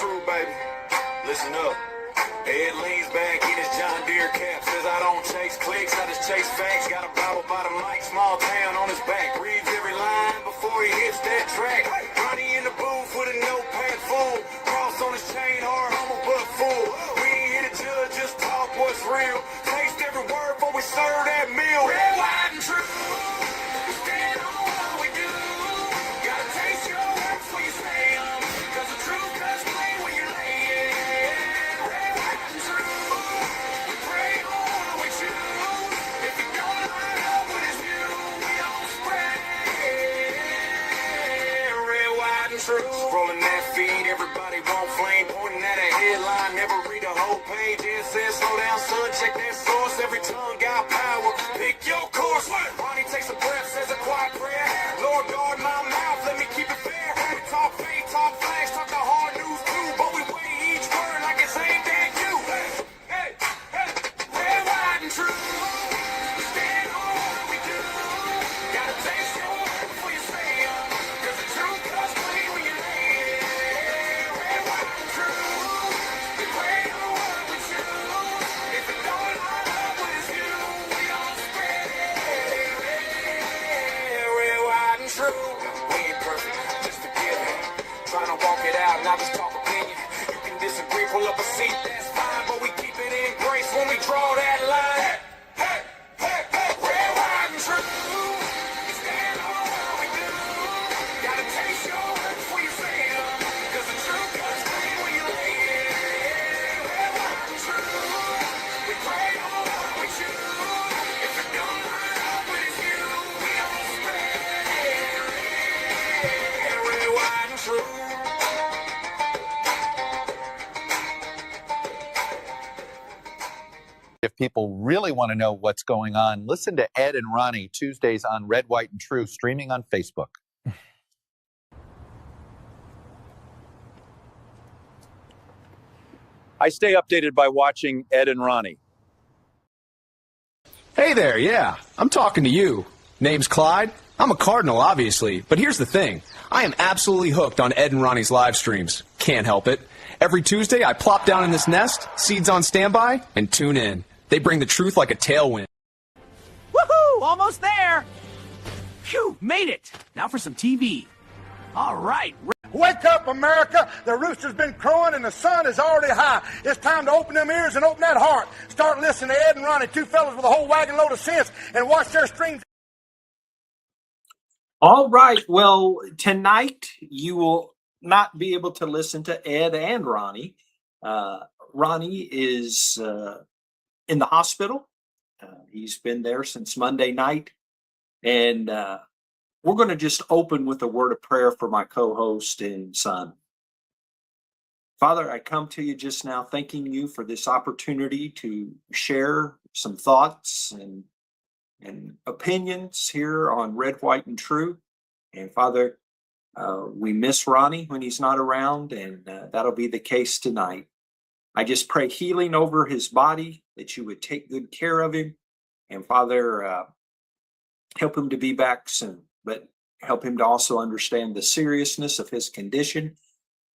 True, baby. Listen up. Ed leans back in his John Deere cap. Says I don't chase clicks, I just chase facts. Got a Bible by the mic, small town on his back. Reads every line before he hits that track. Ronnie in the booth with a notepad full. Cross on his chain, hard, humble but full. We ain't here to judge, just talk what's real. Taste every word before we serve that meal. Red, white, and true. We stand on what we do. Gotta taste your words before you say 'em. 'Cause the truth does play when you lay it. Red, white, and true. We pray on what we choose. If you don't line up with his view, we don't spread it. Red, white, and true. Rolling that feed, everybody want flame. Pointing at a headline, never read a whole page. It says slow down, son, check that source. Every tongue got power. Pick your course. Ronnie takes a breath, says a quiet prayer. Lord, guard my mouth, let me keep it fair. We talk faith, talk flash, talk the hard news too. But we weigh each word like it's aimed at you. Hey, hey, red, white, and true. We stand on what we do. Gotta taste your words before you say 'em. 'Cause the truth does play when you lay it. Red, white, and true. We pray on what we choose. If it don't line up with his view, we don't spread it. Red, white, and true. We ain't perfect, just forgiving. Trying to walk it out, not just talk opinion. You can disagree, pull up a seat, that's fine. But we keep it in grace when we draw that line. Hey, hey, hey, red, white, and true. We stand on what we do. Gotta taste your words before you say 'em. 'Cause the truth does play when you lay it. Red, white, and true. We pray on what we choose. If it don't line up with his view, we don't spread it. Red, white, and true. If people really want to know what's going on, listen to Ed and Ronnie Tuesdays on Red, White, and True, streaming on Facebook. I stay updated by watching Ed and Ronnie. Hey there, yeah, I'm talking to you. Name's Clyde. I'm a Cardinal, obviously, but here's the thing. I am absolutely hooked on Ed and Ronnie's live streams. Can't help it. Every Tuesday, I plop down in this nest, seeds on standby, and tune in. They bring the truth like a tailwind. Woohoo! Almost there! Phew, made it! Now for some TV. All right. Wake up, America! The rooster's been crowing and the sun is already high. It's time to open them ears and open that heart. Start listening to Ed and Ronnie, two fellas with a whole wagon load of sense, and watch their streams. All right. Well, tonight you will not be able to listen to Ed and Ronnie. Ronnie is in the hospital. He's been there since Monday night. And we're going to just open with a word of prayer for my co-host and son. Father, I come to you just now thanking you for this opportunity to share some thoughts and opinions here on Red, White, and True. And Father, we miss Ronnie when he's not around, and that'll be the case tonight. I just pray healing over his body, that you would take good care of him. And Father, help him to be back soon, but help him to also understand the seriousness of his condition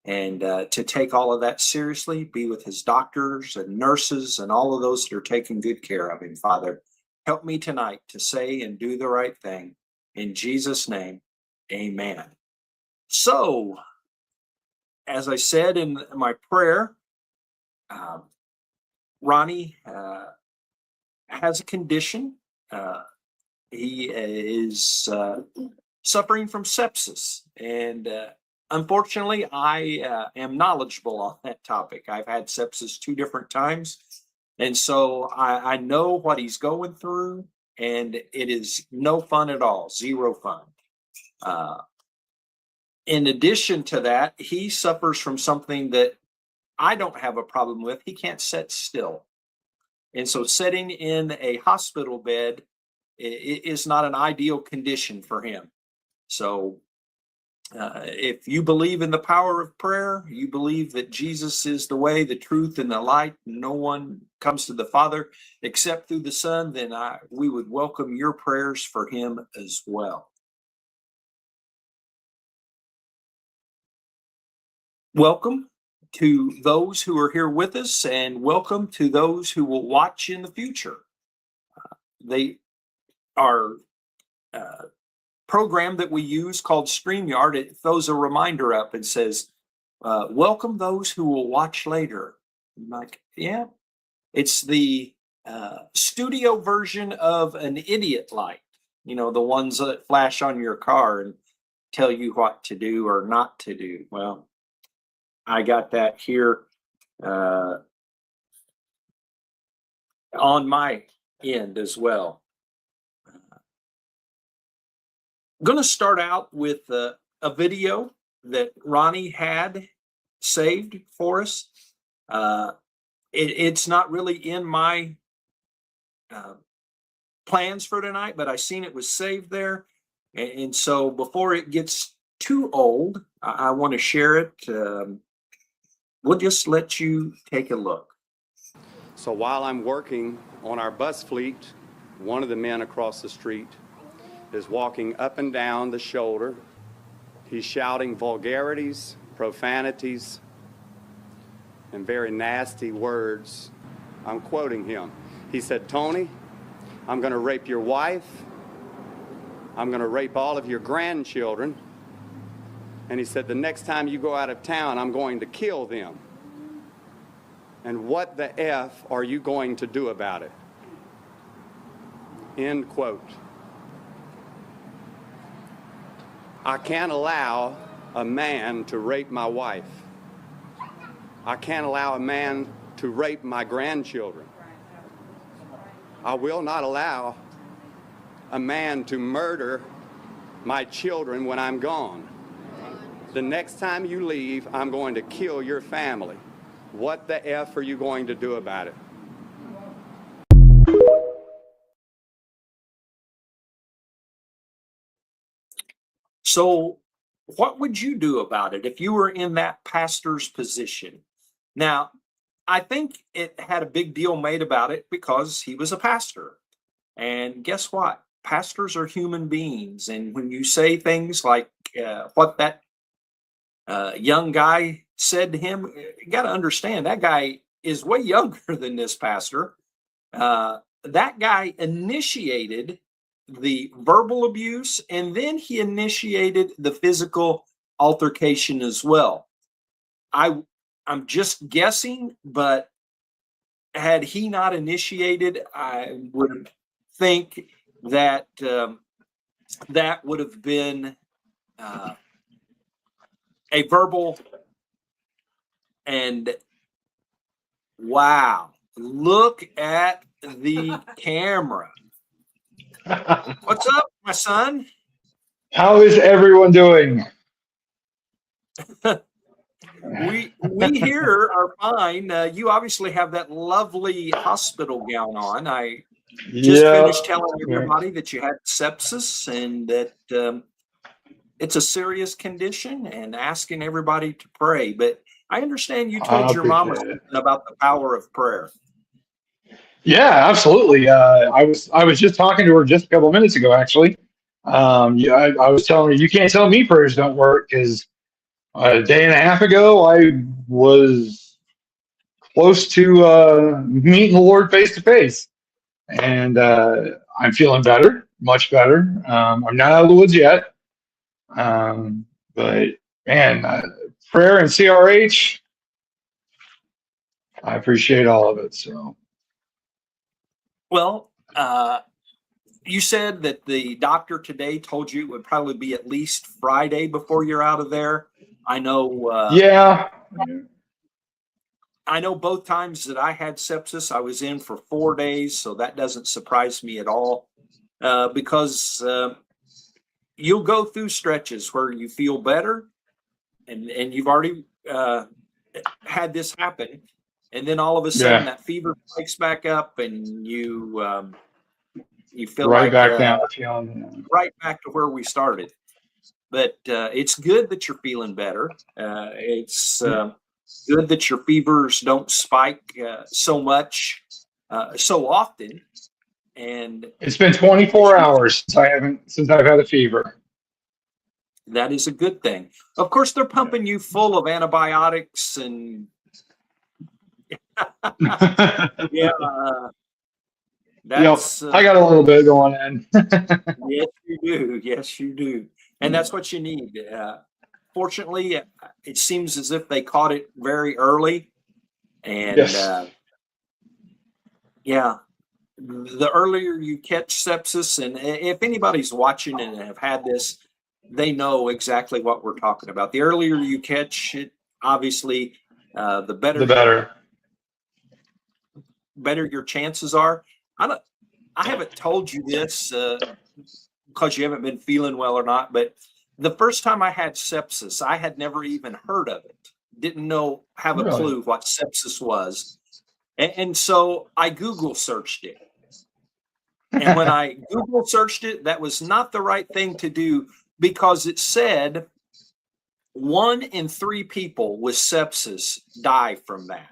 and to take all of that seriously, be with his doctors and nurses and all of those that are taking good care of him. Father, help me tonight to say and do the right thing. In Jesus' name, amen. So, as I said in my prayer, Ronnie has a condition. He is suffering from sepsis. And unfortunately, I am knowledgeable on that topic. I've had sepsis 2 different times. And so I know what he's going through, and it is no fun at all, 0 fun. In addition to that, he suffers from something that I don't have a problem with. He can't sit still. And so sitting in a hospital bed is not an ideal condition for him. So if you believe in the power of prayer, you believe that Jesus is the way, the truth, and the light, no one comes to the Father except through the Son, then we would welcome your prayers for him as well. Welcome. to those who are here with us, and welcome to those who will watch in the future. They are program that we use called StreamYard. It throws a reminder up and says, welcome those who will watch later. I'm like, yeah, it's the studio version of an idiot light, you know, the ones that flash on your car and tell you what to do or not to do. Well, I got that here on my end as well. I'm going to start out with a video that Ronnie had saved for us. It's not really in my plans for tonight, but I seen it was saved there. And so before it gets too old, I want to share it. We'll just let you take a look. So while I'm working on our bus fleet, one of the men across the street is walking up and down the shoulder. He's shouting vulgarities, profanities, and very nasty words. I'm quoting him. He said, "Tony, I'm going to rape your wife. I'm going to rape all of your grandchildren." And he said, "The next time you go out of town, I'm going to kill them. And what the F are you going to do about it?" End quote. I can't allow a man to rape my wife. I can't allow a man to rape my grandchildren. I will not allow a man to murder my children when I'm gone. The next time you leave, I'm going to kill your family. What the F are you going to do about it? So what would you do about it if you were in that pastor's position? Now, I think it had a big deal made about it because he was a pastor. And guess what? Pastors are human beings. And when you say things like what that young guy said to him, you got to understand that guy is way younger than this pastor. That guy initiated the verbal abuse, and then he initiated the physical altercation as well. I'm just guessing, but had he not initiated, I would think that that would have been a verbal. And wow, look at the camera. What's up, my son? How is everyone doing? We here are fine. You obviously have that lovely hospital gown on. I just finished telling everybody that you had sepsis and that it's a serious condition, and asking everybody to pray. But I understand you told your mama about the power of prayer. Yeah, absolutely. I was just talking to her just a couple of minutes ago, actually. I was telling her, you can't tell me prayers don't work, because a day and a half ago I was close to meeting the Lord face to face, and I'm feeling better, much better. I'm not out of the woods yet, but man, prayer and CRH, I appreciate all of it. So. Well, you said that the doctor today told you it would probably be at least Friday before you're out of there. I know. Yeah. I know both times that I had sepsis, I was in for 4 days, so that doesn't surprise me at all. Because you'll go through stretches where you feel better, and you've already had this happen. And then all of a sudden that fever spikes back up, and you feel right like back down, right back to where we started. But it's good that you're feeling better. It's good that your fevers don't spike so much, so often. And it's been 24 hours since I've had a fever. That is a good thing. Of course, they're pumping you full of antibiotics and Yeah, Yep. that's I got a little bit going in. yes, you do. Yes, you do, and that's what you need. Fortunately, it seems as if they caught it very early, and Yes. yeah, the earlier you catch sepsis, and if anybody's watching and have had this, they know exactly what we're talking about. The earlier you catch it, obviously, the The better better. your chances are. I don't. I haven't told you this because you haven't been feeling well or not, but the first time I had sepsis, I had never even heard of it. Didn't know, have a Really? clue what sepsis was, and so I Google searched it. And when I Google searched it, that was not the right thing to do because it said 1 in 3 people with sepsis die from that.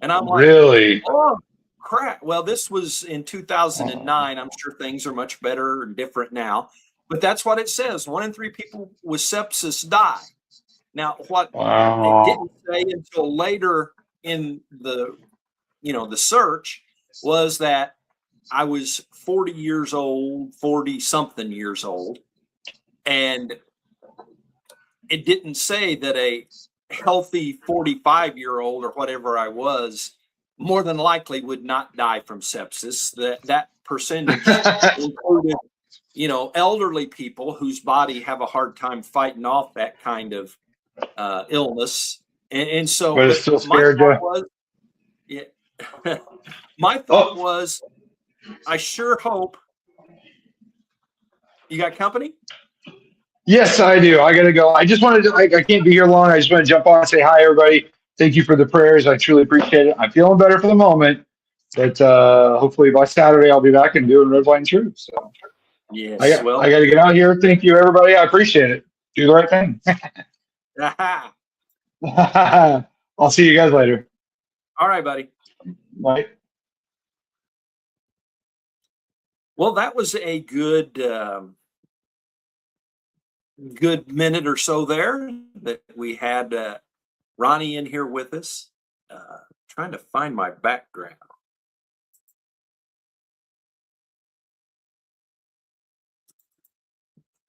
And I'm like, Really? oh, crap. Well, this was in Oh, 2009. I'm sure things are much better and different now. But that's what it says. 1 in 3 people with sepsis die. Now, what it wow. didn't say until later in the search was that I was 40 years old, 40 something years old, and it didn't say that a healthy 45-year-old or whatever I was more than likely would not die from sepsis. That percentage included, elderly people whose body have a hard time fighting off that kind of illness. And so, But it but still my scared thought you. was, yeah, my thought Oh, was, I sure hope you got company. yes, I do. I got to go. I just wanted to, I can't be here long. I just want to jump on and say hi, everybody. Thank you for the prayers. I truly appreciate it. I'm feeling better for the moment, but hopefully by Saturday I'll be back and doing red, white, and true. So Yes, I well, got to get out here. Thank you, everybody. I appreciate it. Do the right thing. I'll see you guys later. all right, buddy. Bye. Well, that was a good minute or so there that we had Ronnie in here with us. Trying to find my background.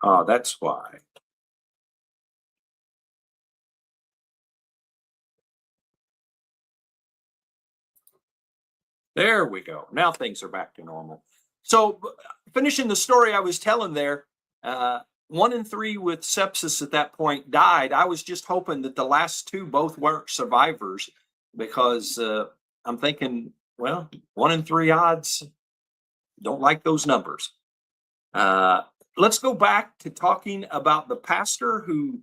Oh, that's why. There we go. Now things are back to normal. So, finishing the story I was telling there, 1 in 3 with sepsis at that point died. I was just hoping that the last 2 both weren't survivors because I'm thinking, well, 1 in 3 odds, don't like those numbers. Let's go back to talking about the pastor who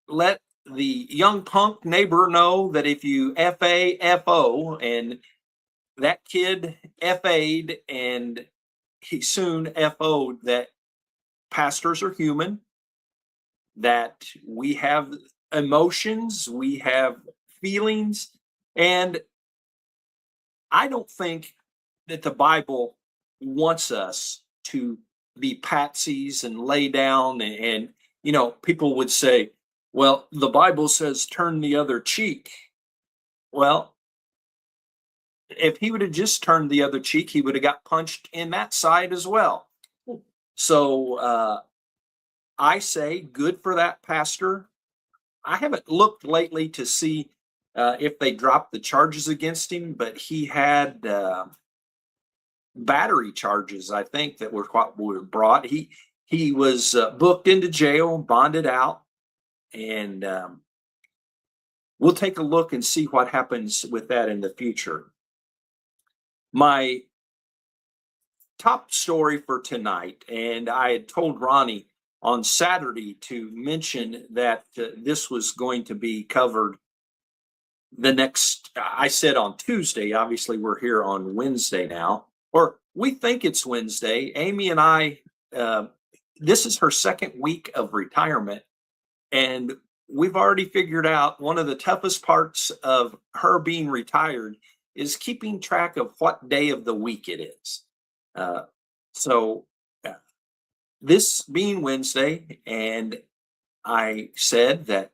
let the young punk neighbor know that if you FO, and that kid FA'd and he soon FO'd, that pastors are human, that we have emotions, we have feelings, and I don't think that the Bible wants us to be patsies and lay down and people would say, well, the Bible says turn the other cheek. Well, if he would have just turned the other cheek, he would have got punched in that side as well. So I say good for that pastor. I haven't looked lately to see if they dropped the charges against him, but he had battery charges, I think, that were brought. He was booked into jail, bonded out, and we'll take a look and see what happens with that in the future. My top story for tonight, and I had told Ronnie on Saturday to mention that this was going to be covered the next, I said on Tuesday. Obviously, we're here on Wednesday now, or we think it's Wednesday. Amy and I, this is her second week of retirement, and we've already figured out one of the toughest parts of her being retired is keeping track of what day of the week it is. So this being Wednesday, and I said that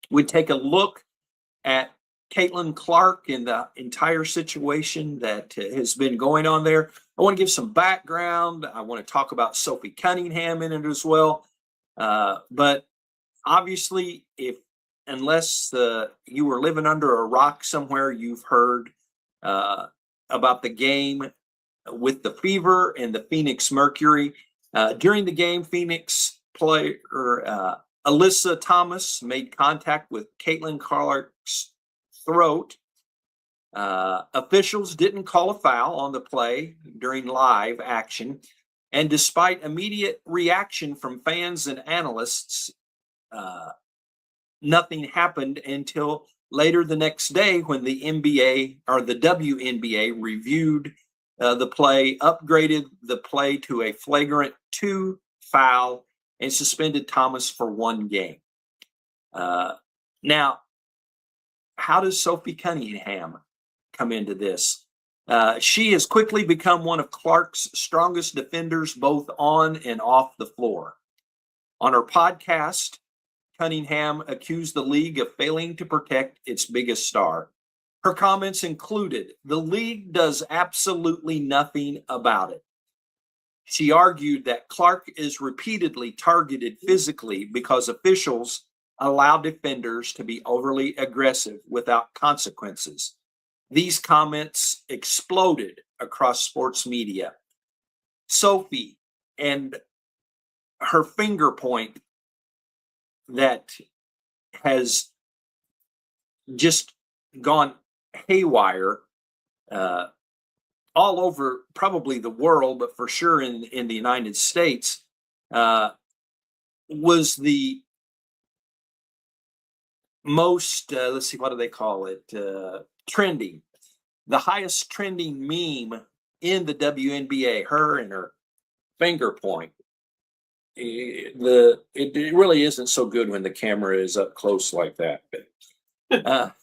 we'd take a look at Caitlin Clark and the entire situation that has been going on there. I want to give some background. I want to talk about Sophie Cunningham in it as well. But obviously, unless you were living under a rock somewhere, you've heard about the game with the Fever and the Phoenix Mercury. During the game, Phoenix player Alyssa Thomas made contact with Caitlin Clark's throat. Officials didn't call a foul on the play during live action. And despite immediate reaction from fans and analysts, nothing happened until later the next day when the NBA or the WNBA reviewed the play, upgraded the play to a flagrant 2 foul, and suspended Thomas for 1 game. Now, how does Sophie Cunningham come into this? She has quickly become one of Clark's strongest defenders, both on and off the floor. On her podcast, Cunningham accused the league of failing to protect its biggest star. Her comments included, "The league does absolutely nothing about it." She argued that Clark is repeatedly targeted physically because officials allow defenders to be overly aggressive without consequences. These comments exploded across sports media. Sophie and her finger point that has just gone haywire all over probably the world, but for sure in the United States, was the most, let's see, what do they call it? Trending. The highest trending meme in the WNBA, her and her finger point. It really isn't so good when the camera is up close like that. But,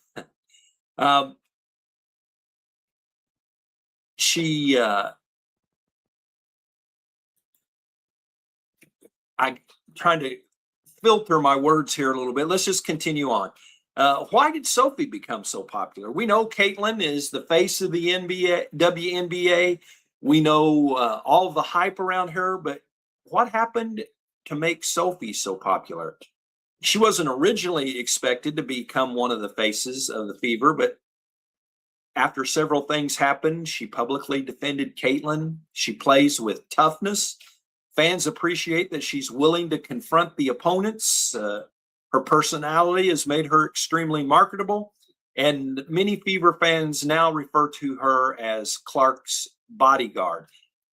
I'm trying to filter my words here a little bit. Let's just continue on. Why did Sophie become so popular? We know Caitlin is the face of the WNBA. We know all of the hype around her, but what happened to make Sophie so popular? She wasn't originally expected to become one of the faces of the Fever, but after several things happened, she publicly defended Caitlin. She plays with toughness. Fans appreciate that she's willing to confront the opponents. Her personality has made her extremely marketable, and many Fever fans now refer to her as Clark's bodyguard.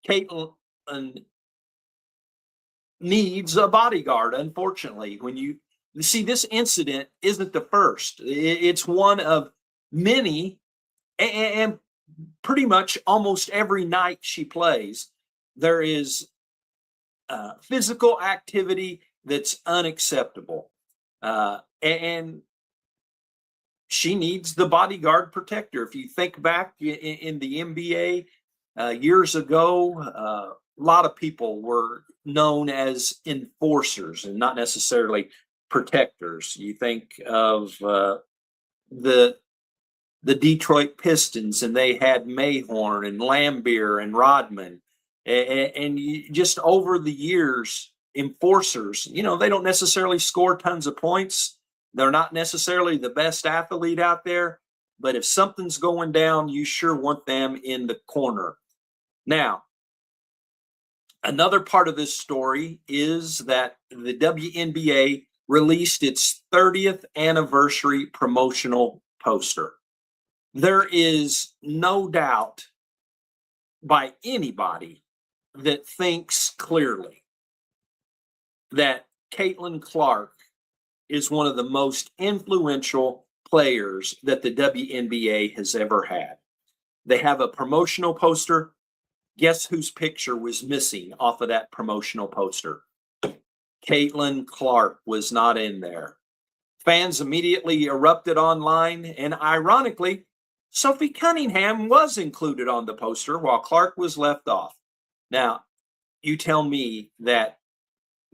Caitlin needs a bodyguard, unfortunately. When you see, this incident isn't the first. It's one of many, and pretty much almost every night she plays, there is physical activity that's unacceptable. And she needs the bodyguard protector. If you think back in the NBA years ago, a lot of people were known as enforcers and not necessarily protectors. You think of the Detroit Pistons, and they had Mayhorn and Lambeer and Rodman. And just over the years, enforcers, they don't necessarily score tons of points. They're not necessarily the best athlete out there, but if something's going down, you sure want them in the corner. Now, another part of this story is that the WNBA released its 30th anniversary promotional poster. There is no doubt by anybody that thinks clearly that Caitlin Clark is one of the most influential players that the WNBA has ever had. They have a promotional poster. Guess whose picture was missing off of that promotional poster? Caitlin Clark was not in there. Fans immediately erupted online, and ironically, Sophie Cunningham was included on the poster while Clark was left off. Now, you tell me that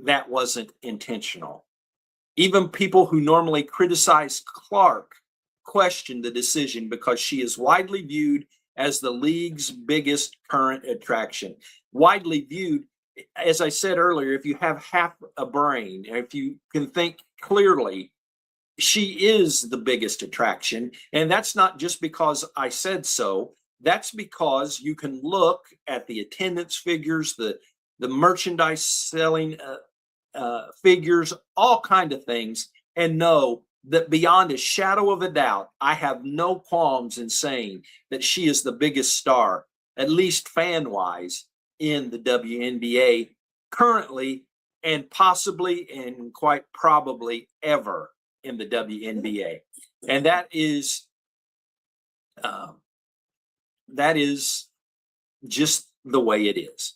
that wasn't intentional. Even people who normally criticize Clark question the decision because she is widely viewed as the league's biggest current attraction. Widely viewed, as I said earlier, if you have half a brain, if you can think clearly, she is the biggest attraction. And that's not just because I said so. That's because you can look at the attendance figures, the merchandise selling figures, all kind of things, and know that beyond a shadow of a doubt, I have no qualms in saying that she is the biggest star, at least fan-wise, in the WNBA currently, and possibly and quite probably ever in the WNBA. And that is just the way it is.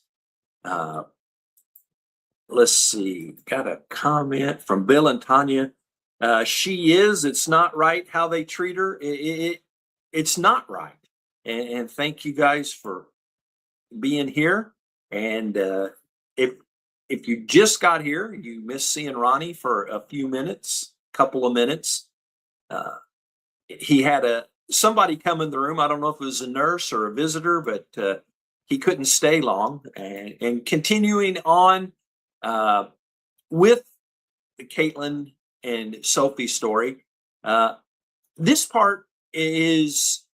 Let's see, got a comment from Bill and Tanya. It's not right how they treat her. It's not right. And thank you guys for being here. And if you just got here, you missed seeing Ronnie for a couple of minutes. He had somebody come in the room. I don't know if it was a nurse or a visitor, but he couldn't stay long. And continuing on with the Caitlin and Sophie story, this part is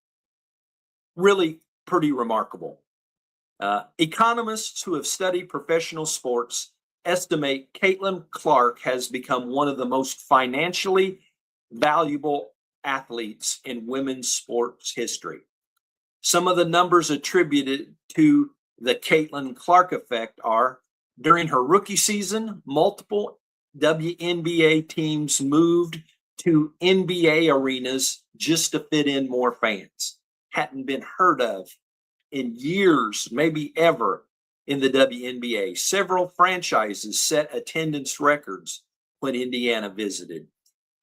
really pretty remarkable. Economists who have studied professional sports estimate Caitlin Clark has become one of the most financially valuable athletes in women's sports history. Some of the numbers attributed to the Caitlin Clark effect are: during her rookie season, multiple WNBA teams moved to NBA arenas just to fit in more fans. Hadn't been heard of in years, maybe ever, in the WNBA. Several franchises set attendance records when Indiana visited.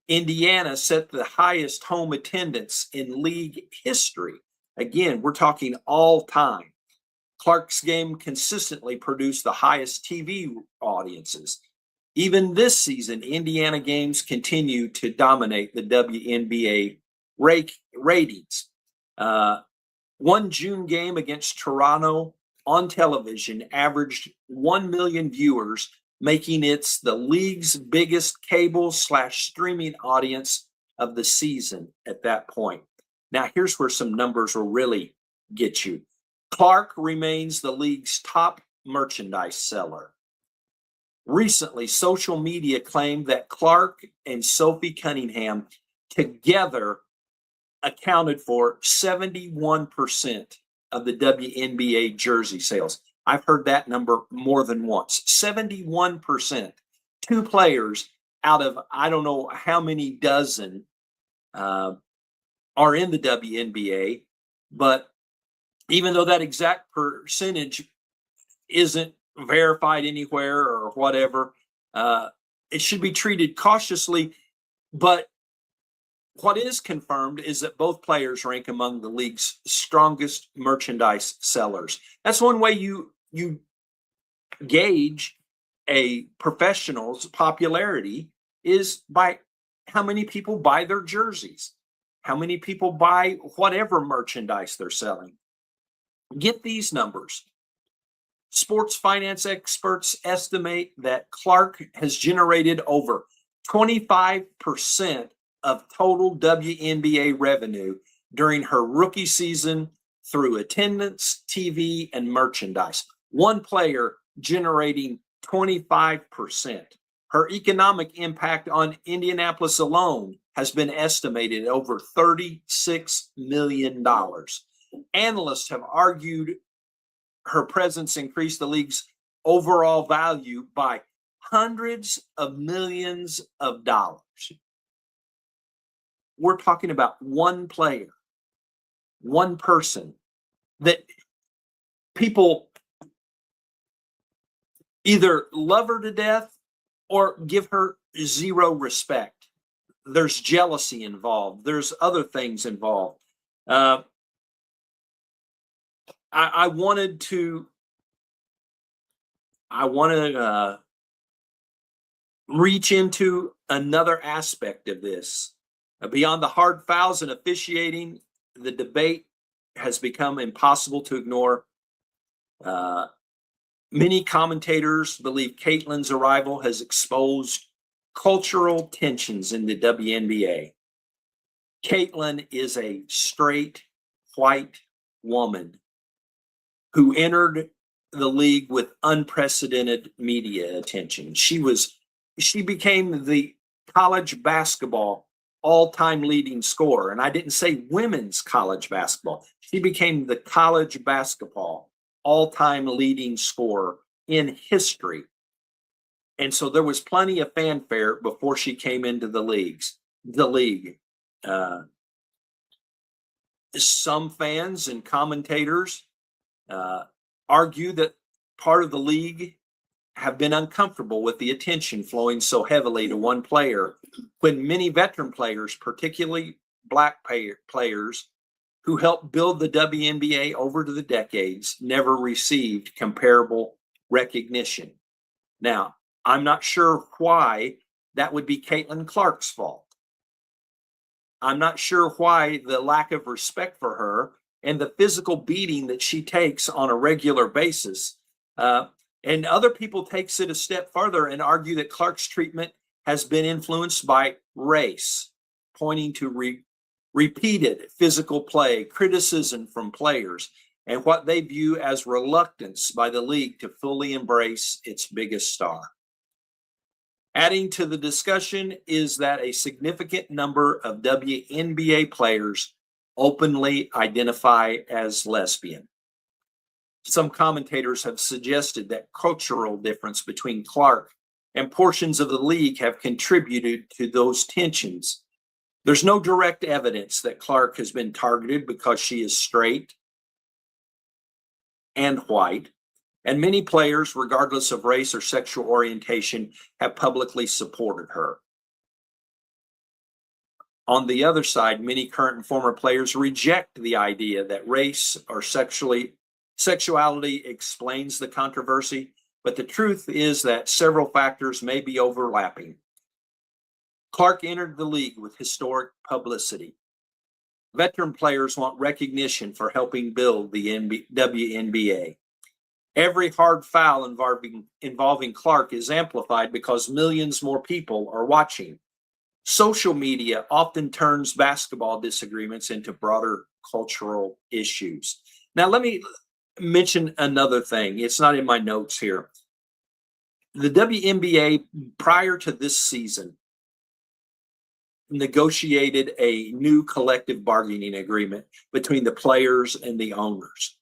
Indiana set the highest home attendance in league history. Again, we're talking all time. Clark's game consistently produced the highest TV audiences. Even this season, Indiana games continue to dominate the WNBA ratings. One June game against Toronto on television averaged 1 million viewers, making it the league's biggest cable/streaming audience of the season at that point. Now, here's where some numbers will really get you. Clark remains the league's top merchandise seller. Recently, social media claimed that Clark and Sophie Cunningham together accounted for 71% of the WNBA jersey sales. I've heard that number more than once. 71%. Two players out of I don't know how many dozen are in the WNBA, but even though that exact percentage isn't verified anywhere or whatever, it should be treated cautiously. But what is confirmed is that both players rank among the league's strongest merchandise sellers. That's one way you gauge a professional's popularity, is by how many people buy their jerseys, how many people buy whatever merchandise they're selling. Get these numbers. Sports finance experts estimate that Clark has generated over 25% of total WNBA revenue during her rookie season through attendance, TV, and merchandise. One player generating 25%. Her economic impact on Indianapolis alone has been estimated at over $36 million. Analysts have argued her presence increased the league's overall value by hundreds of millions of dollars. We're talking about one player, one person that people either love her to death or give her zero respect. There's jealousy involved. There's other things involved. I wanted to reach into another aspect of this. Beyond the hard fouls and officiating, the debate has become impossible to ignore. Many commentators believe Caitlin's arrival has exposed cultural tensions in the WNBA. Caitlin is a straight white woman who entered the league with unprecedented media attention. She became the college basketball all-time leading scorer. And I didn't say women's college basketball. She became the college basketball all-time leading scorer in history. And so there was plenty of fanfare before she came into the league. Some fans and commentators argue that part of the league have been uncomfortable with the attention flowing so heavily to one player, when many veteran players, particularly black players who helped build the WNBA over the decades, never received comparable recognition. Now, I'm not sure why that would be Caitlin Clark's fault. I'm not sure why the lack of respect for her and the physical beating that she takes on a regular basis. And other people takes it a step further and argue that Clark's treatment has been influenced by race, pointing to repeated physical play, criticism from players, and what they view as reluctance by the league to fully embrace its biggest star. Adding to the discussion is that a significant number of WNBA players openly identify as lesbian. Some commentators have suggested that cultural difference between Clark and portions of the league have contributed to those tensions. There's no direct evidence that Clark has been targeted because she is straight and white, and many players, regardless of race or sexual orientation, have publicly supported her. On the other side, many current and former players reject the idea that race or sexuality explains the controversy, but the truth is that several factors may be overlapping. Clark entered the league with historic publicity. Veteran players want recognition for helping build the WNBA. Every hard foul involving Clark is amplified because millions more people are watching. Social media often turns basketball disagreements into broader cultural issues. Now, let me mention another thing. It's not in my notes here. The WNBA, prior to this season, negotiated a new collective bargaining agreement between the players and the owners.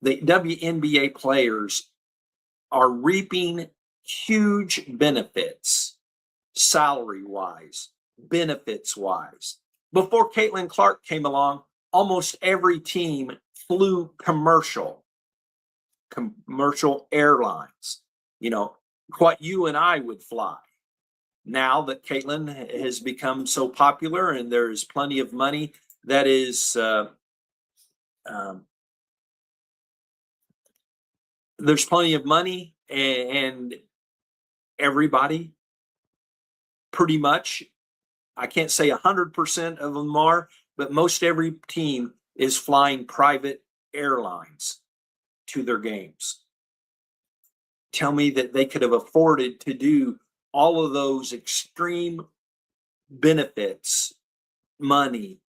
The WNBA players are reaping huge benefits, salary-wise, benefits-wise. Before Caitlin Clark came along, almost every team flew commercial airlines, what you and I would fly. Now that Caitlin has become so popular and there's plenty of money, that is there's plenty of money, and everybody pretty much, I can't say 100% of them are, but most every team is flying private airlines to their games. Tell me that they could have afforded to do all of those extreme benefits, money,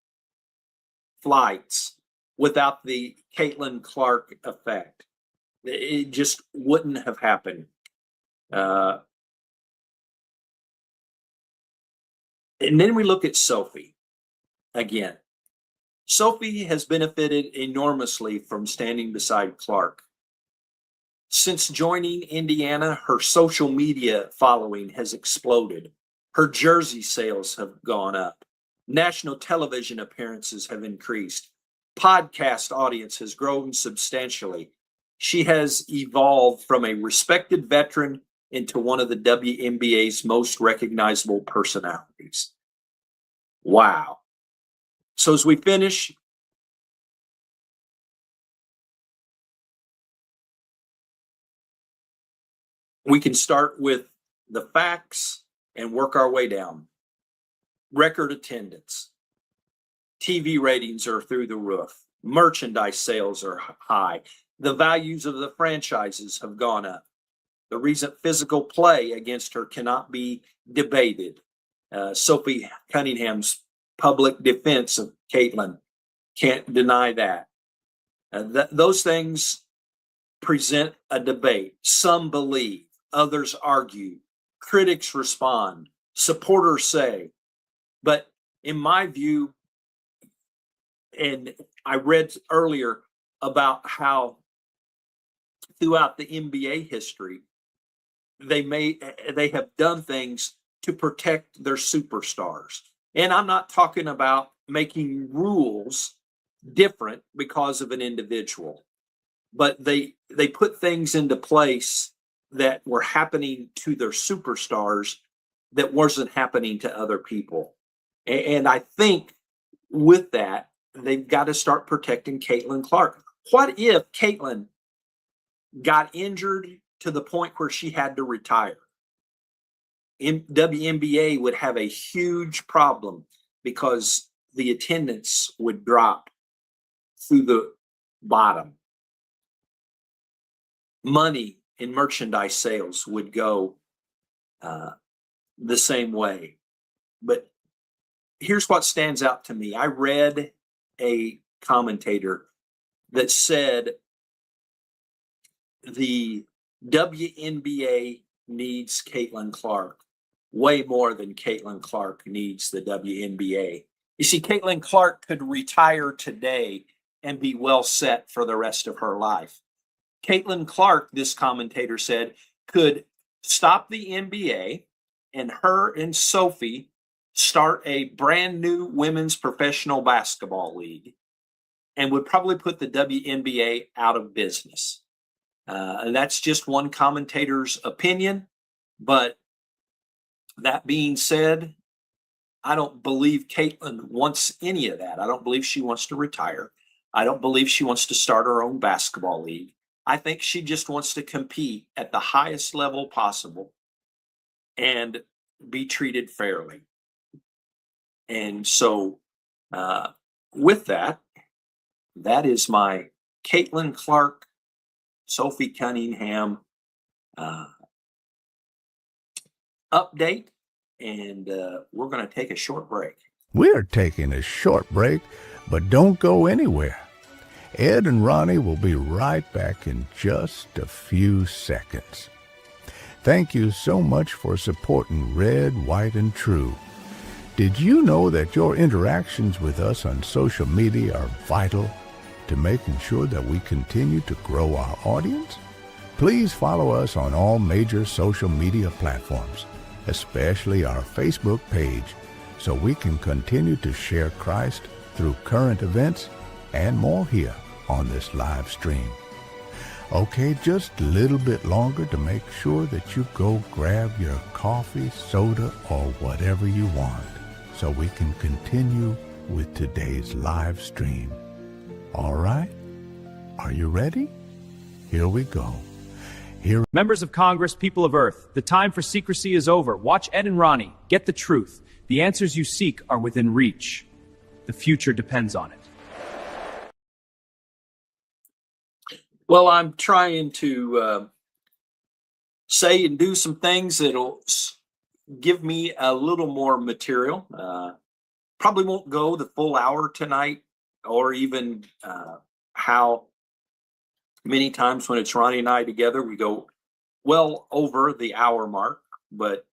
flights, without the Caitlin Clark effect. It just wouldn't have happened. And then we look at Sophie again. Sophie has benefited enormously from standing beside Clark. Since joining Indiana, her social media following has exploded. Her jersey sales have gone up. National television appearances have increased. Podcast audience has grown substantially. She has evolved from a respected veteran into one of the WNBA's most recognizable personalities. Wow. So as we finish, we can start with the facts and work our way down. record attendance. TV ratings are through the roof. Merchandise sales are high. The values of the franchises have gone up. The recent physical play against her cannot be debated. Sophie Cunningham's public defense of Caitlyn can't deny that. Those things present a debate. Some believe, others argue, critics respond, supporters say. But in my view, and I read earlier about how throughout the NBA history, they have done things to protect their superstars. And I'm not talking about making rules different because of an individual, but they put things into place that were happening to their superstars that wasn't happening to other people. And I think with that, they've got to start protecting Caitlin Clark. What if Caitlin got injured to the point where she had to retire? WNBA would have a huge problem because the attendance would drop through the bottom. Money in merchandise sales would go the same way. But here's what stands out to me. I read a commentator that said the WNBA needs Caitlin Clark way more than Caitlin Clark needs the WNBA. You see, Caitlin Clark could retire today and be well set for the rest of her life. Caitlin Clark, this commentator said, could stop the NBA and her and Sophie start a brand new women's professional basketball league and would probably put the WNBA out of business. And that's just one commentator's opinion. But that being said, I don't believe Caitlin wants any of that. I don't believe she wants to retire. I don't believe she wants to start her own basketball league. I think she just wants to compete at the highest level possible and be treated fairly. And so with that, that is my Caitlin Clark, Sophie Cunningham update. And we're going to take a short break. We're taking a short break, but don't go anywhere. Ed and Ronnie will be right back in just a few seconds. Thank you so much for supporting Red, White, and True. Did you know that your interactions with us on social media are vital to making sure that we continue to grow our audience? Please follow us on all major social media platforms, especially our Facebook page, so we can continue to share Christ through current events and more here on this live stream. Okay, just a little bit longer to make sure that you go grab your coffee, soda, or whatever you want, so we can continue with today's live stream. All right? Are you ready? Here we go. Members of Congress, people of Earth, the time for secrecy is over. Watch Ed and Ronnie. Get the truth. The answers you seek are within reach. The future depends on it. Well, I'm trying to say and do some things that'll give me a little more material. Probably won't go the full hour tonight, or even how many times when it's Ronnie and I together, we go well over the hour mark. But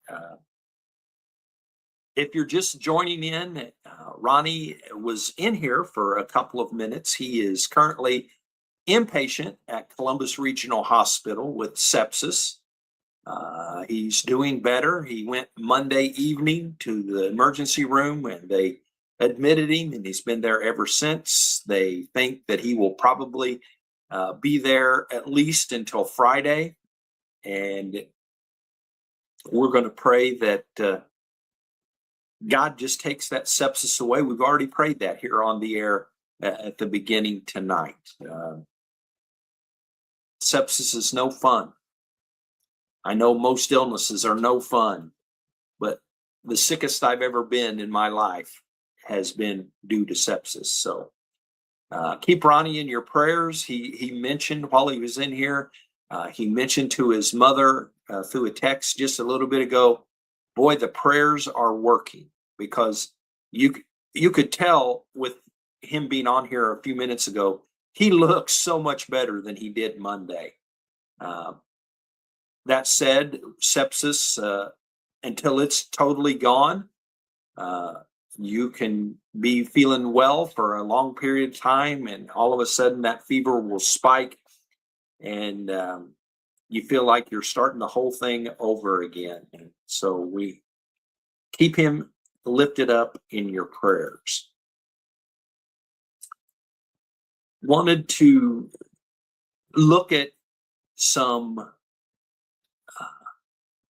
if you're just joining in, Ronnie was in here for a couple of minutes. He is currently inpatient at Columbus Regional Hospital with sepsis. He's doing better. He went Monday evening to the emergency room and they admitted him, and he's been there ever since. They think that he will probably be there at least until Friday. And we're going to pray that God just takes that sepsis away. We've already prayed that here on the air at the beginning tonight. Sepsis is no fun. I know most illnesses are no fun, but the sickest I've ever been in my life has been due to sepsis. So keep Ronnie in your prayers. He mentioned while he was in here, he mentioned to his mother through a text just a little bit ago, boy, the prayers are working, because you could tell with him being on here a few minutes ago, he looks so much better than he did Monday. That said, sepsis, until it's totally gone, you can be feeling well for a long period of time, and all of a sudden that fever will spike, and you feel like you're starting the whole thing over again. And so we keep him lifted up in your prayers. Wanted to look at some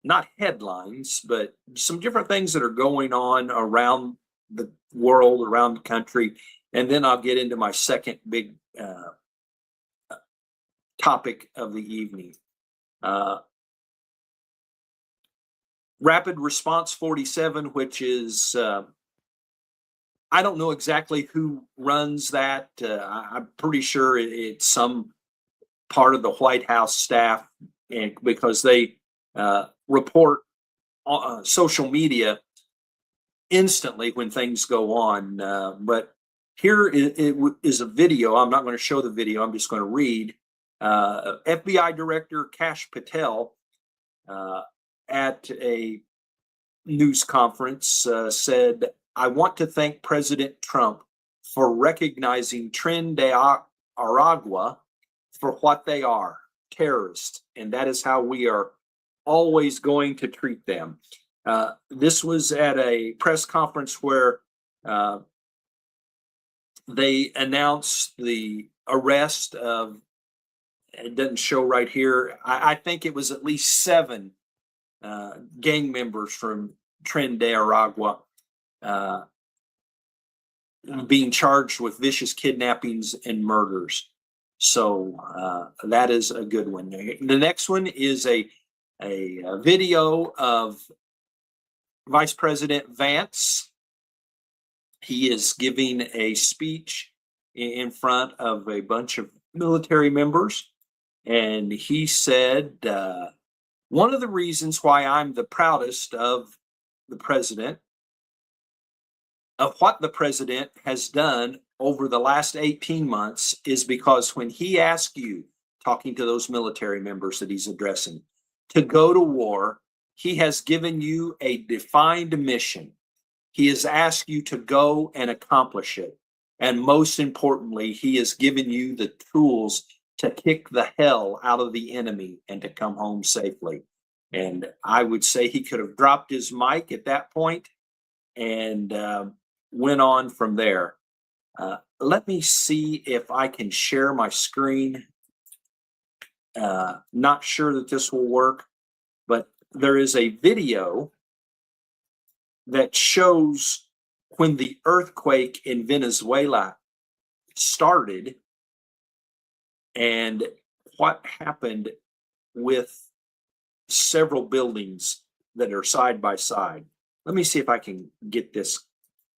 not headlines, but some different things that are going on around the world, around the country. And then I'll get into my second big topic of the evening. Rapid Response 47, which is, I don't know exactly who runs that. I'm pretty sure it's some part of the White House staff, and because they report social media instantly when things go on. But here is a video. I'm not going to show the video. I'm just going to read. FBI Director Kash Patel at a news conference said, "I want to thank President Trump for recognizing Tren de Aragua for what they are, terrorists, and that is how we are always going to treat them." This was at a press conference where they announced the arrest of, it doesn't show right here, I think it was at least 7 gang members from Tren de Aragua being charged with vicious kidnappings and murders. So that is a good one. The next one is a video of Vice President Vance. He is giving a speech in front of a bunch of military members. And he said, one of the reasons why I'm the proudest of the president, of what the president has done over the last 18 months, is because when he asked you, talking to those military members that he's addressing, to go to war, he has given you a defined mission. He has asked you to go and accomplish it. And most importantly, he has given you the tools to kick the hell out of the enemy and to come home safely. And I would say he could have dropped his mic at that point and went on from there. Let me see if I can share my screen. Not sure that this will work, but there is a video that shows when the earthquake in Venezuela started and what happened with several buildings that are side by side. Let me see if I can get this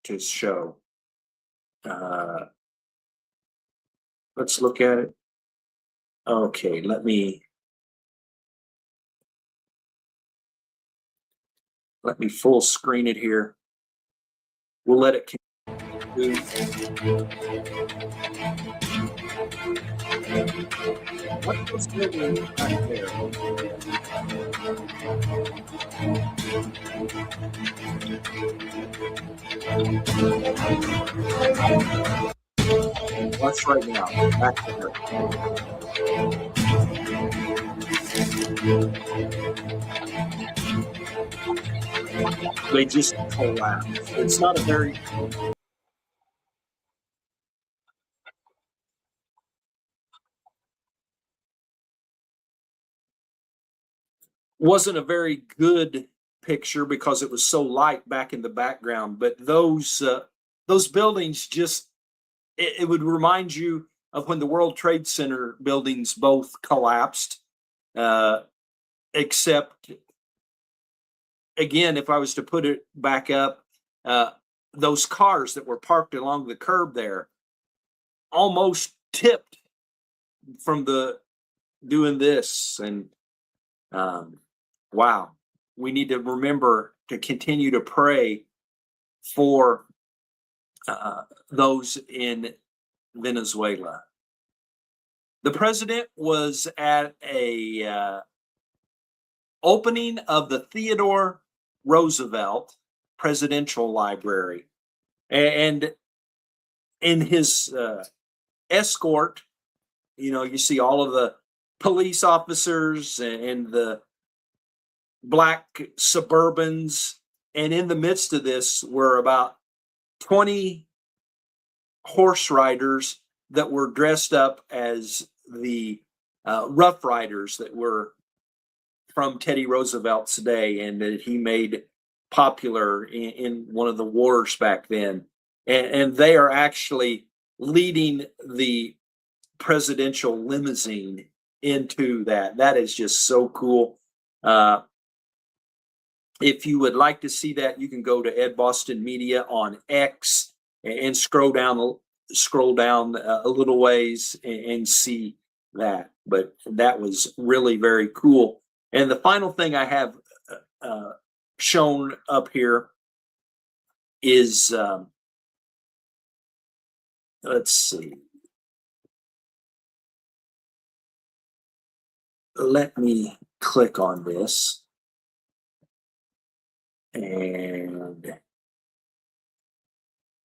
to show. Let's look at it. Okay, let me full screen it here. We'll let it continue. What was happening right there? Watch right now. Back there. They just collapse. It's not a very wasn't a very good picture because it was so light back in the background. But those buildings just it would remind you of when the World Trade Center buildings both collapsed, except again, if I was to put it back up, those cars that were parked along the curb there almost tipped from the doing this. And wow, we need to remember to continue to pray for those in Venezuela. The president was at a opening of the Theodore Roosevelt Presidential Library, and in his escort, you see all of the police officers and the black Suburbans, and in the midst of this were about 20 horse riders that were dressed up as the Rough Riders that were from Teddy Roosevelt's day and that he made popular in one of the wars back then. And they are actually leading the presidential limousine into that. That is just so cool. If you would like to see that, you can go to Ed Boston Media on X and scroll down a little ways and see that. But that was really very cool. And the final thing I have shown up here is, let's see. Let me click on this. And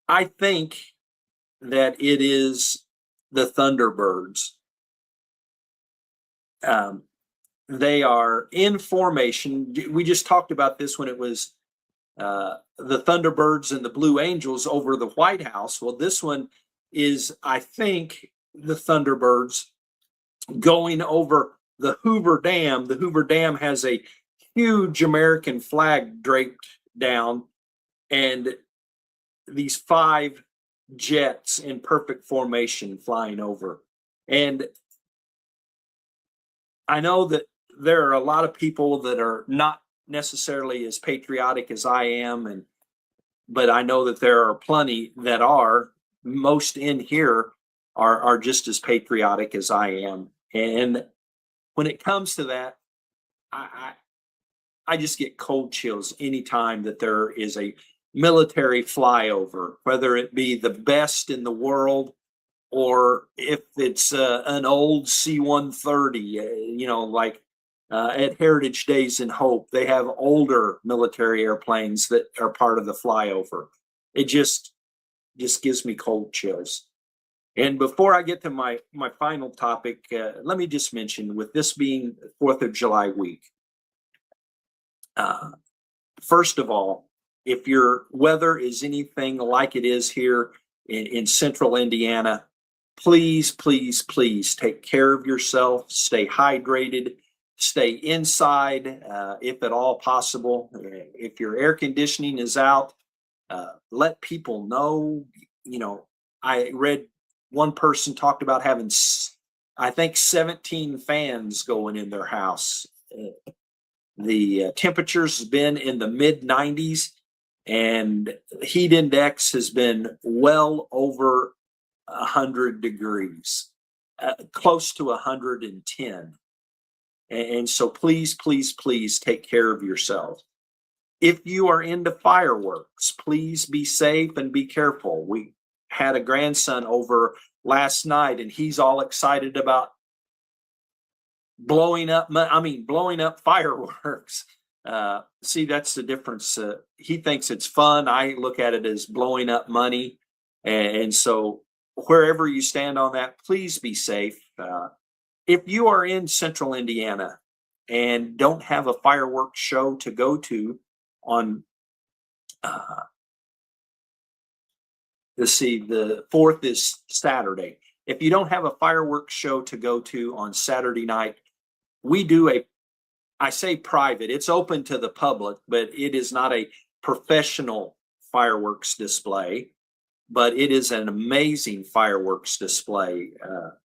I think that it is the Thunderbirds. They are in formation. We just talked about this when it was the Thunderbirds and the Blue Angels over the White House. Well, this one is, I think, the Thunderbirds going over the Hoover Dam. The Hoover Dam has a huge American flag draped down, and these 5 jets in perfect formation flying over. And I know that there are a lot of people that are not necessarily as patriotic as I am, but I know that there are plenty that are. Most in here are just as patriotic as I am. And when it comes to that, I just get cold chills anytime that there is a military flyover, whether it be the best in the world or if it's an old C-130, like at Heritage Days in Hope, they have older military airplanes that are part of the flyover. It just gives me cold chills. And before I get to my final topic, let me just mention, with this being 4th of July week, first of all, if your weather is anything like it is here in central Indiana, please, please, please take care of yourself. Stay hydrated. Stay inside if at all possible. If your air conditioning is out, let people know. I read one person talked about having, I think, 17 fans going in their house. The temperatures has been in the mid 90s, and heat index has been well over 100 degrees, close to 110. And so please, please, please take care of yourself. If you are into fireworks, please be safe and be careful. We had a grandson over last night, and he's all excited about blowing up fireworks. See, that's the difference. He thinks it's fun. I look at it as blowing up money. And so wherever you stand on that, please be safe. If you are in central Indiana and don't have a fireworks show to go to on, let's see, the 4th is Saturday. If you don't have a fireworks show to go to on Saturday night, we do I say private, it's open to the public, but it is not a professional fireworks display, but it is an amazing fireworks display.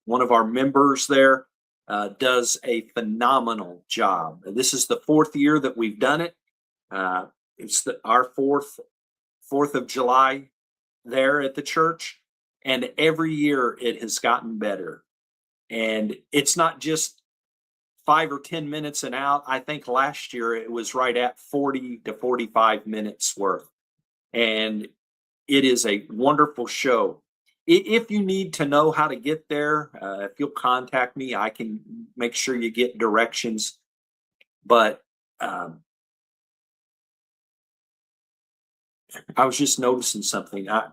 One of our members there does a phenomenal job. This is the 4th year that we've done it. It's our Fourth of July there at the church, and every year it has gotten better. And it's not just 5 or 10 minutes and out. I think last year it was right at 40 to 45 minutes worth. And it is a wonderful show. If you need to know how to get there, if you'll contact me, I can make sure you get directions. But I was just noticing something. I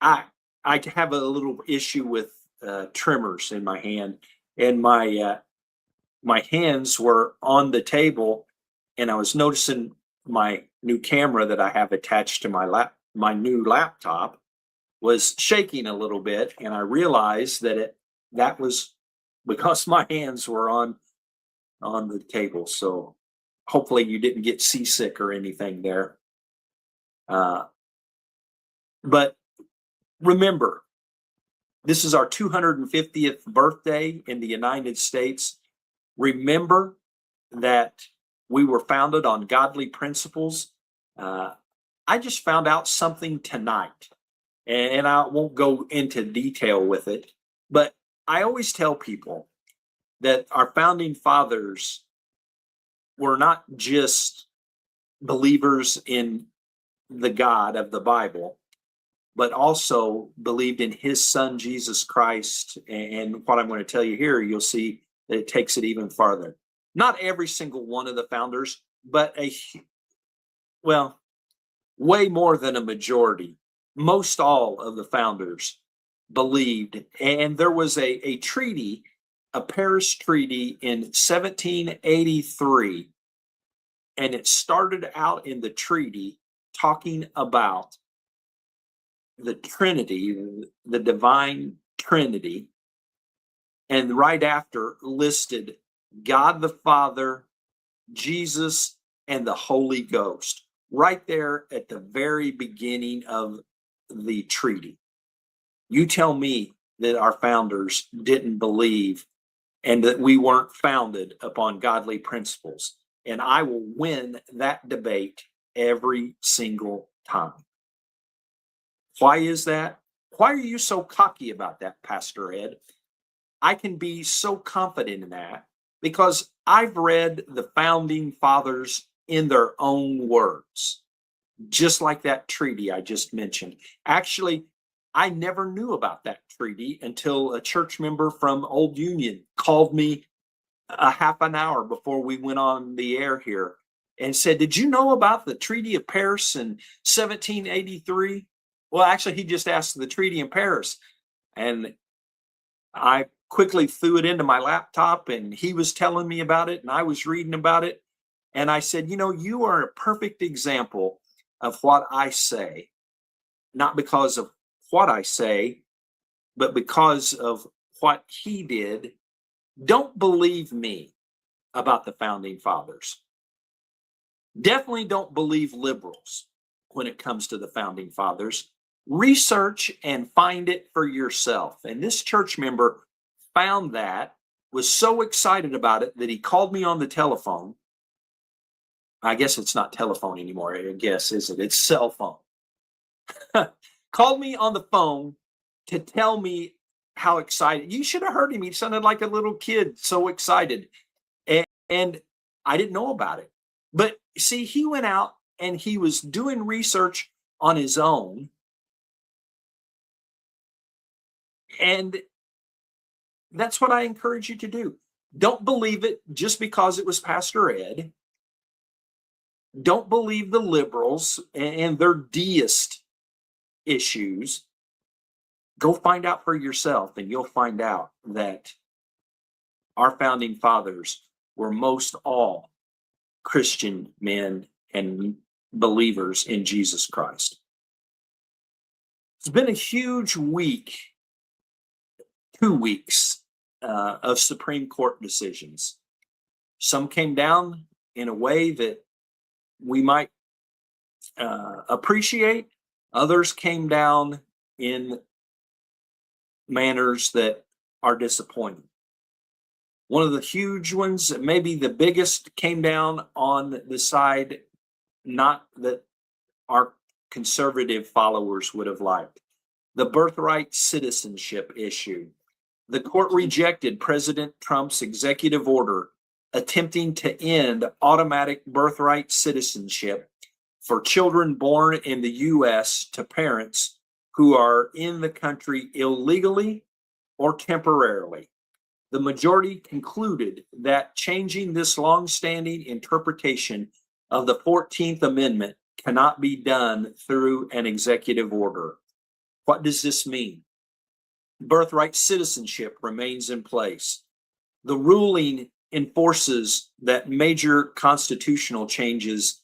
have a little issue with tremors in my hand, and my hands were on the table, and I was noticing my new camera that I have attached to my new laptop was shaking a little bit, and I realized that was because my hands were on the table. So hopefully you didn't get seasick or anything there. But remember, this is our 250th birthday in the United States. Remember that we were founded on godly principles. I just found out something tonight, and I won't go into detail with it, but I always tell people that our founding fathers were not just believers in the God of the Bible, but also believed in his son, Jesus Christ. And what I'm going to tell you here, you'll see that it takes it even farther. Not every single one of the founders, but way more than a majority. Most all of the founders believed. And there was a treaty, a Paris Treaty in 1783. And it started out in the treaty talking about the Trinity, the divine Trinity, and right after listed God the Father, Jesus, and the Holy Ghost, right there at the very beginning of the treaty. You tell me that our founders didn't believe and that we weren't founded upon godly principles, and I will win that debate every single time. Why is that? Why are you so cocky about that, Pastor Ed? I can be so confident in that because I've read the founding fathers in their own words, just like that treaty I just mentioned. Actually, I never knew about that treaty until a church member from Old Union called me a half an hour before we went on the air here and said, "Did you know about the Treaty of Paris in 1783? Well, actually, he just asked the Treaty in Paris. And I quickly threw it into my laptop, and he was telling me about it, and I was reading about it. And I said, you are a perfect example of what I say, not because of what I say, but because of what he did. Don't believe me about the founding fathers. Definitely don't believe liberals when it comes to the founding fathers. Research and find it for yourself. And this church member found that, was so excited about it that he called me on the telephone. I guess it's not telephone anymore, I guess, is it? It's cell phone. Called me on the phone to tell me how excited. You should have heard him. He sounded like a little kid, so excited. And I didn't know about it. But see, he went out and he was doing research on his own. And that's what I encourage you to do. Don't believe it just because it was Pastor Ed. Don't believe the liberals and their deist issues. Go find out for yourself, and you'll find out that our founding fathers were most all Christian men and believers in Jesus Christ. It's been a huge week, 2 weeks of Supreme Court decisions. Some came down in a way that we might appreciate. Others came down in manners that are disappointing. One of the huge ones, maybe the biggest, came down on the side not that our conservative followers would have liked. The birthright citizenship issue. The court rejected President Trump's executive order attempting to end automatic birthright citizenship for children born in the U.S. to parents who are in the country illegally or temporarily. The majority concluded that changing this longstanding interpretation of the 14th Amendment cannot be done through an executive order. What does this mean? Birthright citizenship remains in place. The ruling enforces that major constitutional changes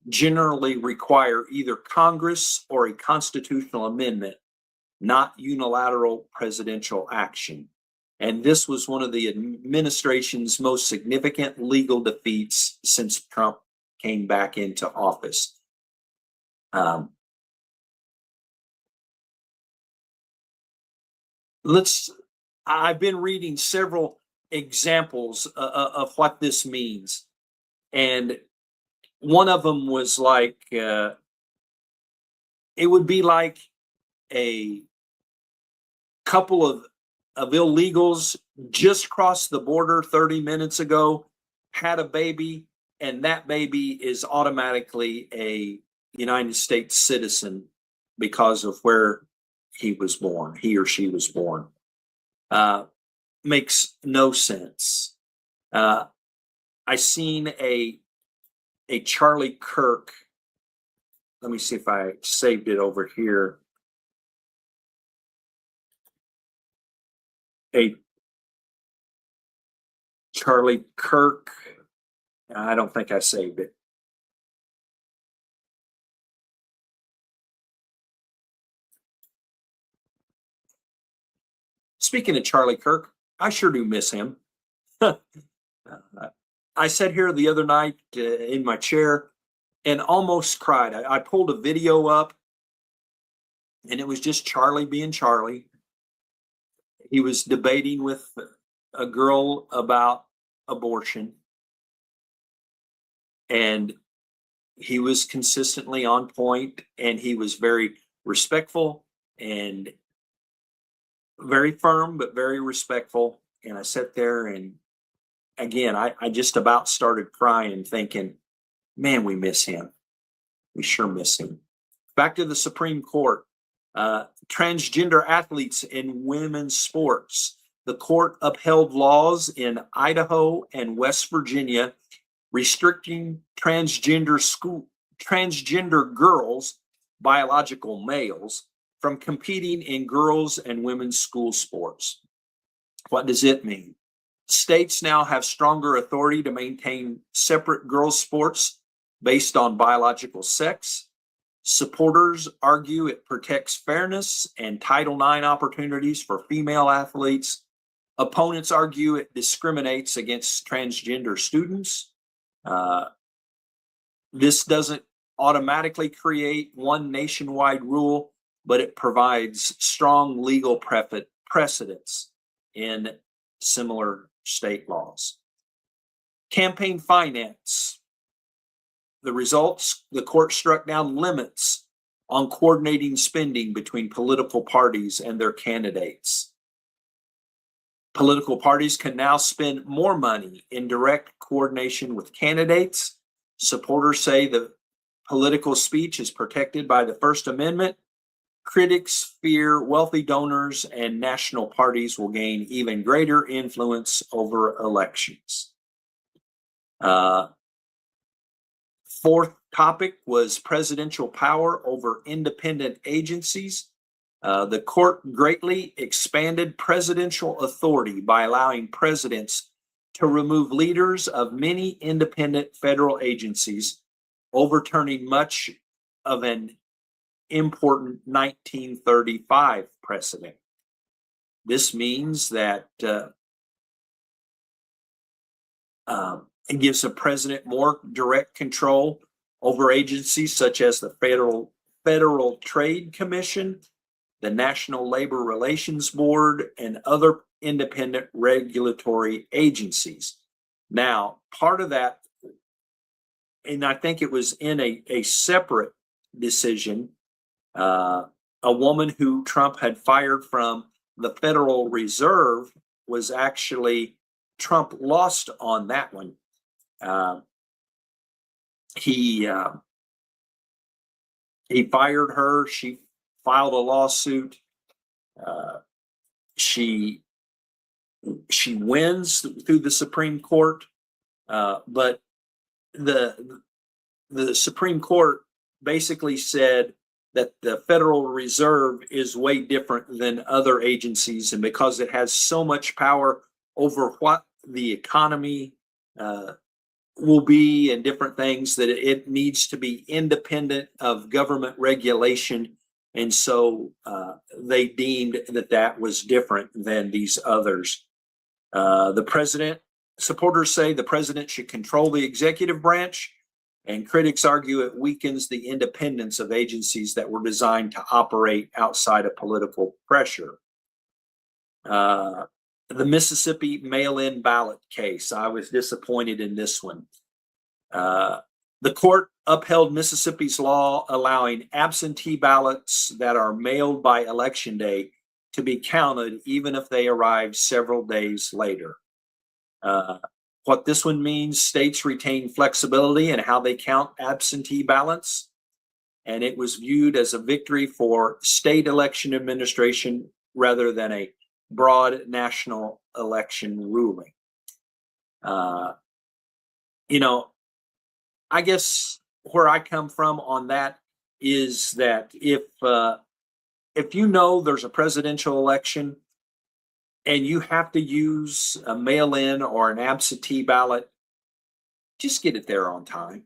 generally require either Congress or a constitutional amendment, not unilateral presidential action. And this was one of the administration's most significant legal defeats since Trump came back into office. I've been reading several examples of what this means. And one of them was like, it would be like a couple of illegals just crossed the border 30 minutes ago, had a baby, and that baby is automatically a United States citizen because of where he was born, he or she was born. Makes no sense. I seen a Charlie Kirk. Let me see if I saved it over here. A Charlie Kirk. I don't think I saved it. Speaking of Charlie Kirk, I sure do miss him. I sat here the other night in my chair and almost cried. I pulled a video up and it was just Charlie being Charlie. He was debating with a girl about abortion, and he was consistently on point, and he was very respectful and very firm, but very respectful. And I sat there and again, I just about started crying thinking, man, we miss him. We sure miss him. Back to the Supreme Court. Transgender athletes in women's sports. The court upheld laws in Idaho and West Virginia restricting transgender girls, biological males, from competing in girls and women's school sports. What does it mean? States now have stronger authority to maintain separate girls' sports based on biological sex. Supporters argue it protects fairness and Title IX opportunities for female athletes. Opponents argue it discriminates against transgender students. This doesn't automatically create one nationwide rule, but it provides strong legal precedents in similar state laws. Campaign finance. The results, the court struck down limits on coordinating spending between political parties and their candidates. Political parties can now spend more money in direct coordination with candidates. Supporters say the political speech is protected by the First Amendment. Critics fear wealthy donors and national parties will gain even greater influence over elections. Fourth topic was presidential power over independent agencies. The court greatly expanded presidential authority by allowing presidents to remove leaders of many independent federal agencies, overturning much of an important 1935 precedent. This means that it gives the president more direct control over agencies such as the Federal Trade Commission, the National Labor Relations Board, and other independent regulatory agencies. Now, part of that, and I think it was in a separate decision, a woman who Trump had fired from the Federal Reserve was actually, Trump lost on that one. He fired her. She filed a lawsuit. She wins through the Supreme Court, but the Supreme Court basically said that the Federal Reserve is way different than other agencies, and because it has so much power over what the economy will be and different things, that it needs to be independent of government regulation. And so they deemed that that was different than these others. The president, supporters say the president should control the executive branch, and critics argue it weakens the independence of agencies that were designed to operate outside of political pressure. The Mississippi mail-in ballot case, I was disappointed in this one. The court upheld Mississippi's law allowing absentee ballots that are mailed by election day to be counted even if they arrive several days later. What this one means, states retain flexibility in how they count absentee ballots, and it was viewed as a victory for state election administration rather than a broad national election ruling. I guess where I come from on that is that if you know there's a presidential election and you have to use a mail-in or an absentee ballot, just get it there on time.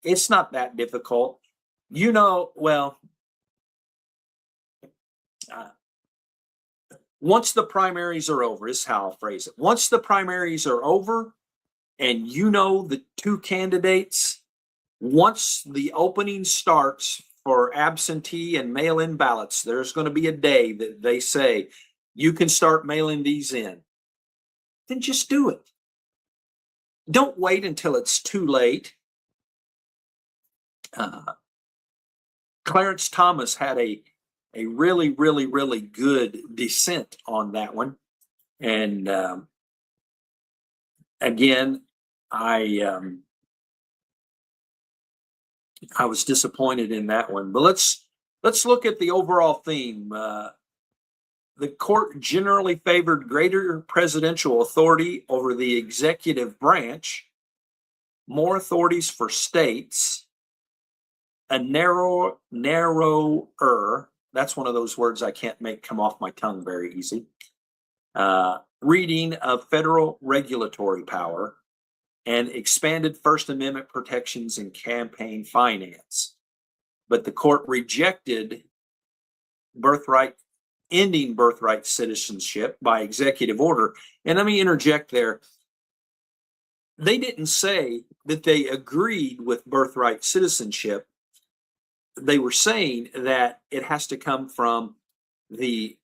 It's not that difficult. Once the primaries are over, is how I'll phrase it. Once the primaries are over and you know the two candidates, once the opening starts for absentee and mail-in ballots, there's going to be a day that they say, you can start mailing these in. Then just do it. Don't wait until it's too late. Clarence Thomas had a really, really, really good dissent on that one. And again, I was disappointed in that one. But let's look at the overall theme. The court generally favored greater presidential authority over the executive branch, more authorities for states, a narrower, that's one of those words I can't make come off my tongue very easy, reading of federal regulatory power, and expanded First Amendment protections in campaign finance. But the court rejected ending birthright citizenship by executive order. And let me interject there. They didn't say that they agreed with birthright citizenship. They were saying that it has to come from the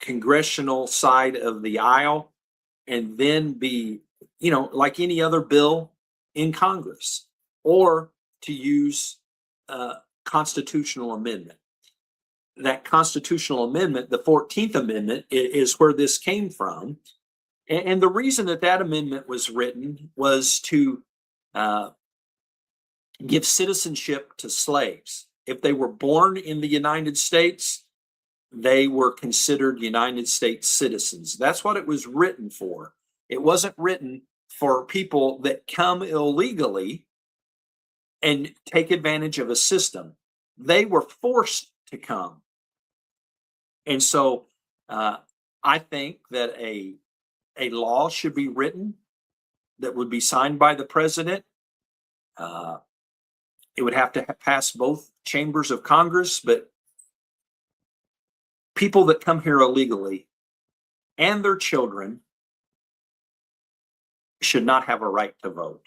congressional side of the aisle and then be, like any other bill in Congress, or to use a constitutional amendment. That constitutional amendment, the 14th Amendment, is where this came from. And the reason that amendment was written was to give citizenship to slaves. If they were born in the United States, they were considered United States citizens. That's what it was written for. It wasn't written for people that come illegally and take advantage of a system. They were forced to come. And so I think that a law should be written that would be signed by the president. It would have to pass both chambers of Congress, but people that come here illegally and their children should not have a right to vote.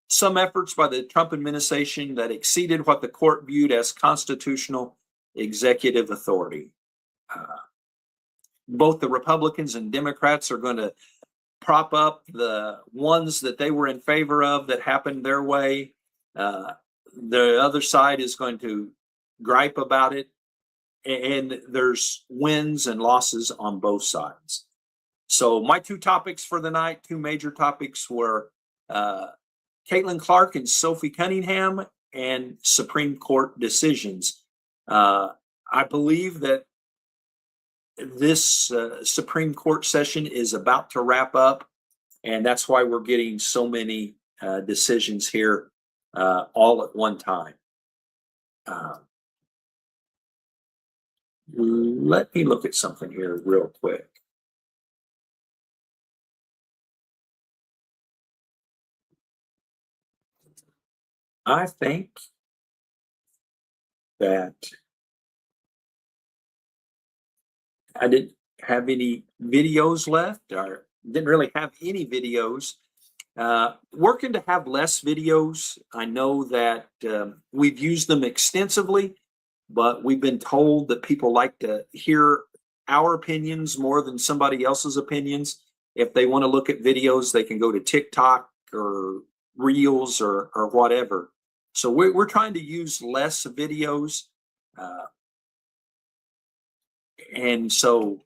Some efforts by the Trump administration that exceeded what the court viewed as constitutional executive authority. Both the Republicans and Democrats are going to prop up the ones that they were in favor of that happened their way. The other side is going to gripe about it. And there's wins and losses on both sides. So my two topics for the night, two major topics, were Caitlin Clark and Sophie Cunningham and Supreme Court decisions. I believe that this Supreme Court session is about to wrap up, and that's why we're getting so many decisions here all at one time. Let me look at something here real quick. I think that I didn't have any videos left, or didn't really have any videos. Working to have less videos. I know that we've used them extensively, but we've been told that people like to hear our opinions more than somebody else's opinions. If they want to look at videos, they can go to TikTok or Reels or whatever. So we're trying to use less videos. And so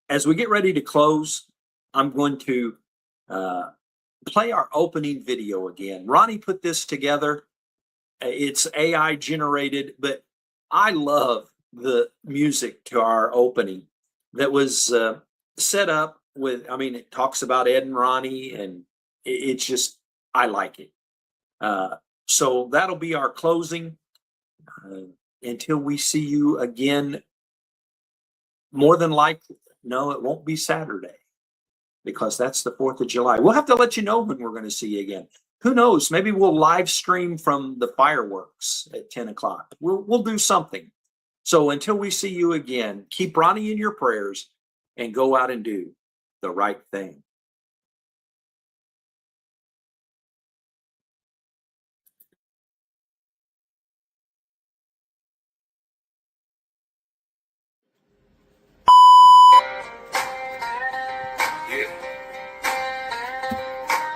as we get ready to close, I'm going to play our opening video again. Ronnie put this together. It's AI generated, but I love the music to our opening that was set up with, I mean, it talks about Ed and Ronnie, and it's just, I like it. So that'll be our closing until we see you again. More than likely, no, it won't be Saturday because that's the 4th of July. We'll have to let you know when we're going to see you again. Who knows? Maybe we'll live stream from the fireworks at 10 o'clock. We'll do something. So until we see you again, keep Ronnie in your prayers and go out and do the right thing.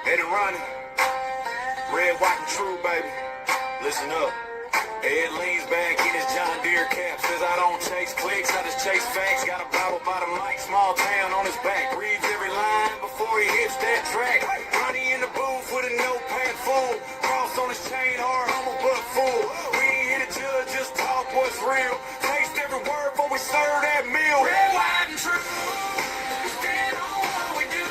Ed and Ronnie, red, white, and true, baby. Listen up. Ed leans back in his John Deere cap. Says I don't chase clicks, I just chase facts. Got a Bible by the mic, small town on his back. Reads every line before he hits that track. Ronnie in the booth with a notepad full. Cross on his chain, hard, humble, but full. We ain't here to judge, just talk what's real. Taste every word before we serve that meal. Red, white, and true. Stand on what we do.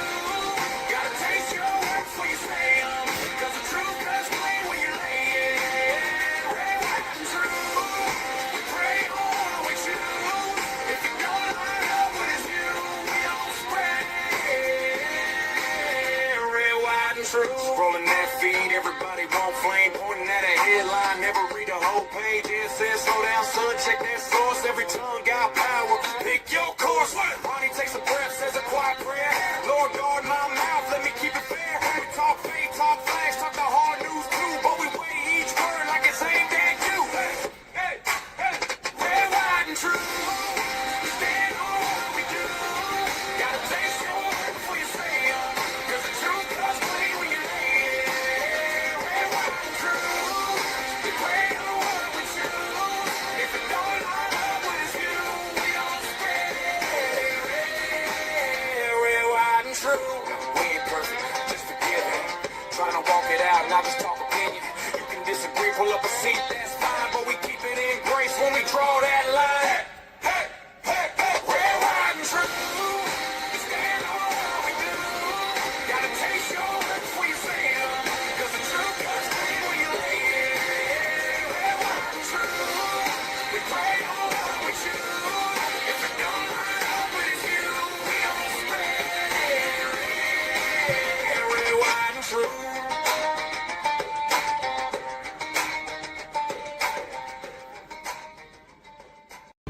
Gotta taste your words before you say them. Cause the truth cuts clean when you lay it. Red, white, and true. We pray on we choose. If you don't line up with his view, we don't spread it. Red, white, and true. Scrolling that feed, everybody want flame. Pointing at a headline, never read a whole page. It says slow down, son, check that source. Every tongue got power. Pick your course. Ronnie takes a breath, says a quiet prayer. Lord, guard my mouth, let me keep it fair. We talk faith, talk flash, talk the hard news too, but we weigh each word like it's aimed at you. Hey, hey, red, white, and true. Stand on what we do. Gotta taste your words before you say them. Cause the truth cuts clean when you lay it. Red, white, and true. We pray on what we choose. If it don't line up with his view, we don't spread it. Red, white, and true. We ain't perfect, just forgive it. Trying to walk it out, not just talk opinion. You can disagree, pull up a seat, that's fine, but we keep it in grace when we draw that line. Hey, hey, hey, red, white, and true. We stand on what we do. Gotta taste your words before you say them. Cause the truth cuts clean when you lay it. Red, white, and true. We pray on what we choose. If it don't line up with his view, we don't spread it. Red, white, and true.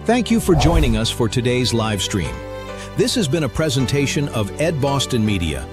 Thank you for joining us for today's live stream. This has been a presentation of Ed Boston Media.